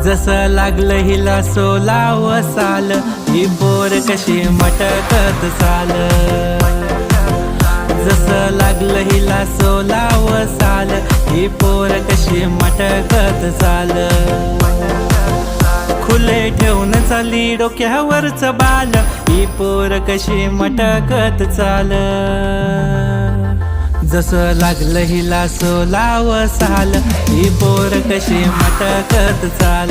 जसं लागलं हिला सोलाव साल, ही पोर कशी मटकत चाल. जसं लागलं हिला सोलाव साल, ही पोर कशी मटकत चाल. खुले ठेवून चाली डोक्यावरच बाल, ही पोर कशी मटकत चाल. जसं लागलं हिला सोलाव साल, ही पोर कशी मटकत चाल.